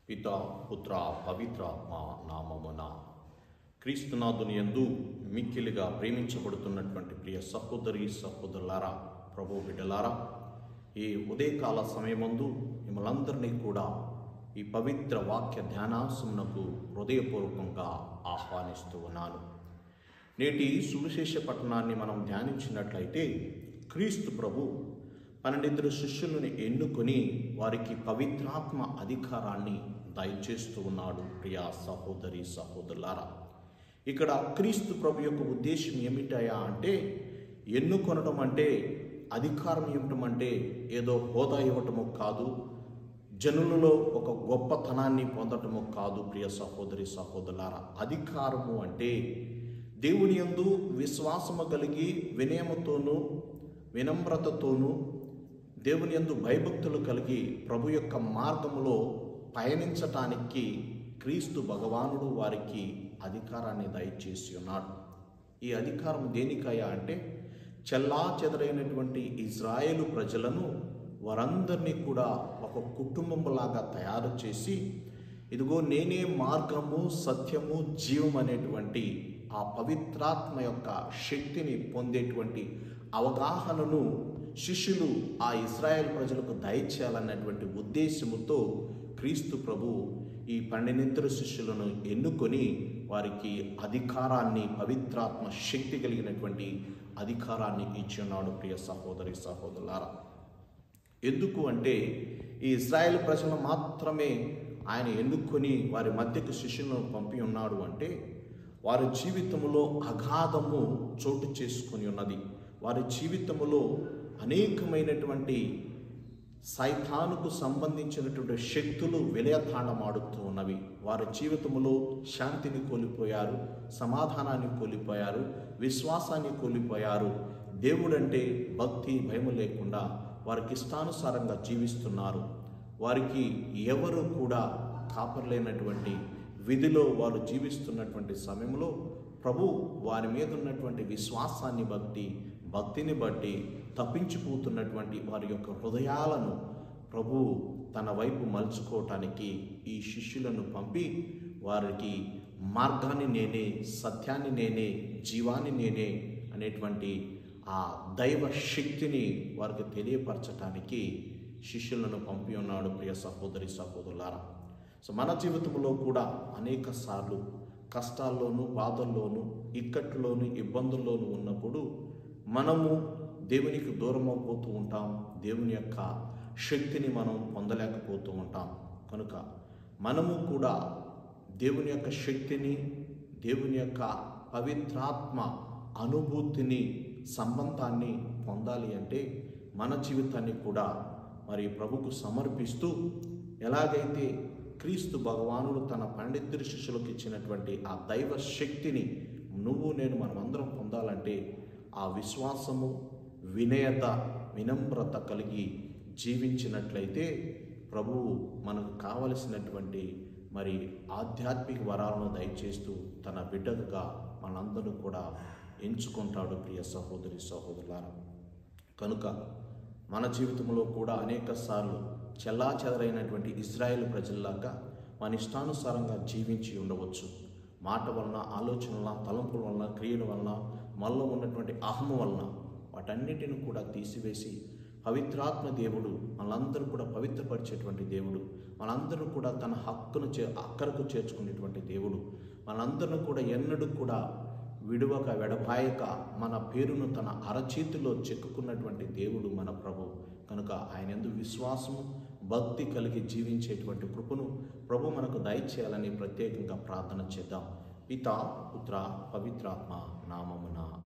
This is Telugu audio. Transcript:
పితా పుత్ర పవిత్రాత్మ నామమున క్రీస్తునాథుని యందు మిక్కిలిగా ప్రేమించబడుతున్నటువంటి ప్రియ సహోదరులారా, ప్రభు బిడ్డలారా, ఈ ఉదయకాల సమయమందు మిమ్మల్ందరినీ కూడా ఈ పవిత్ర వాక్య ధ్యానాంశమునకు హృదయపూర్వకంగా ఆహ్వానిస్తూ ఉన్నాను. నేటి సువిశేష పట్టణాన్ని మనం ధ్యానించినట్లయితే క్రీస్తు ప్రభు 12 శిష్యులను ఎన్నుకొని వారికి పవిత్రాత్మ అధికారాన్ని దయచేస్తూ ఉన్నాడు. ప్రియ సహోదరులారా, ఇక్కడ క్రీస్తు ప్రభు యొక్క ఉద్దేశం ఏమిటయా అంటే, ఎన్నుకొనడం అంటే, అధికారం ఇవ్వటం అంటే ఏదో హోదా ఇవ్వటము కాదు, జనులలో ఒక గొప్పతనాన్ని పొందటము కాదు. ప్రియ సహోదరులారా, అధికారము అంటే దేవుని యందు విశ్వాసము కలిగి వినయముతోనూ వినమ్రతతోనూ దేవుని యందు భయభక్తులు కలిగి ప్రభు యొక్క మార్గములో పయనించటానికి క్రీస్తు భగవానుడు వారికి అధికారాన్ని దయచేసి ఉన్నాడు. ఈ అధికారం దేనికయ్యా అంటే, చెల్లా చెదరైనటువంటి ఇజ్రాయేలు ప్రజలను వారందరినీ కూడా ఒక కుటుంబంలాగా తయారు చేసి, ఇదిగో నేనే మార్గము సత్యము జీవం అనేటువంటి ఆ పవిత్రాత్మ యొక్క శక్తిని పొందేటువంటి అవగాహనను శిష్యులు ఆ ఇజ్రాయేల్ ప్రజలకు దయచేయాలన్నటువంటి ఉద్దేశముతో క్రీస్తు ప్రభు ఈ 12 శిష్యులను ఎన్నుకొని వారికి అధికారాన్ని, పవిత్రాత్మ శక్తి కలిగినటువంటి అధికారాన్ని ఇచ్చి ఉన్నాడు. ప్రియ సహోదరులారా, ఎందుకు అంటే ఈ ఇజ్రాయేల్ ప్రజలను మాత్రమే ఆయన ఎన్నుకొని వారి మధ్యకు శిష్యులను పంపి ఉన్నాడు అంటే, వారి జీవితంలో అగాధము చోటు చేసుకొని ఉన్నది. వారి జీవితంలో అనేకమైనటువంటి సైతానుకు సంబంధించినటువంటి శక్తులు విలయతాండమాడుతూ ఉన్నవి. వారి జీవితంలో శాంతిని కోల్పోయారు, సమాధానాన్ని కోల్పోయారు, విశ్వాసాన్ని కోల్పోయారు. దేవుడంటే భక్తి భయము లేకుండా వారికి ఇష్టానుసారంగా జీవిస్తున్నారు. వారికి ఎవరు కూడా కాపర్లేనటువంటి విధిలో వారు జీవిస్తున్నటువంటి సమయంలో ప్రభు వారి మీద ఉన్నటువంటి విశ్వాసాన్ని భక్తిని బట్టి తప్పించిపోతున్నటువంటి వారి యొక్క హృదయాలను ప్రభు తన వైపు మలుచుకోవటానికి ఈ శిష్యులను పంపి వారికి మార్గాన్ని నేనే, సత్యాన్ని నేనే, జీవాన్ని నేనే అనేటువంటి ఆ దైవ శక్తిని వారికి తెలియపరచటానికి శిష్యులను పంపి ఉన్నాడు. ప్రియ సహోదరులారా, సో మన జీవితంలో కూడా అనేక సార్లు కష్టాల్లోనూ, బాధల్లోనూ, ఇక్కట్లోనూ, ఇబ్బందుల్లోనూ ఉన్నప్పుడు మనము దేవునికి దూరం అయిపోతూ ఉంటాం. దేవుని యొక్క శక్తిని మనం పొందలేకపోతూ ఉంటాం. కనుక మనము కూడా దేవుని యొక్క శక్తిని, దేవుని యొక్క పవిత్రాత్మ అనుభూతిని, సంబంధాన్ని పొందాలి అంటే మన జీవితాన్ని కూడా మరి ప్రభుకు సమర్పిస్తూ, ఎలాగైతే క్రీస్తు భగవానుడు తన 12 శిష్యులకు ఇచ్చినటువంటి ఆ దైవ శక్తిని నువ్వు నేను మనమందరం పొందాలంటే ఆ విశ్వాసము, వినయత, వినమ్రత కలిగి జీవించినట్లయితే ప్రభువు మనకు కావలసినటువంటి మరి ఆధ్యాత్మిక వరాలను దయచేస్తూ తన బిడ్డగా మనందరూ కూడా ఎంచుకుంటాడు. ప్రియ సహోదరులారా, కనుక మన జీవితంలో కూడా అనేక సార్లు చెల్లాచెదరైనటువంటి ఇజ్రాయేల్ ప్రజల్లాగా మన ఇష్టానుసారంగా జీవించి ఉండవచ్చు. మాట వలన, ఆలోచన వలన, తలంపుల వలన, క్రియల వలన, మనలో ఉన్నటువంటి అహము వలన వాటన్నిటిని కూడా తీసివేసి పవిత్రాత్మ దేవుడు మనందరూ కూడా పవిత్రపరిచేటువంటి దేవుడు, మనందరూ కూడా తన అక్కరకు చేర్చుకునేటువంటి దేవుడు, మనందరూ కూడా ఎన్నడూ కూడా విడువక వెడబాయక మన పేరును తన అరచేతిలో చెక్కుకున్నటువంటి దేవుడు మన ప్రభు. కనుక ఆయన యందు విశ్వాసము, భక్తి కలిగి జీవించేటువంటి కృపను ప్రభు మనకు దయచేయాలని ప్రత్యేకంగా ప్రార్థన చేద్దాం. పితా పుత్ర పవిత్రాత్మ నామమున.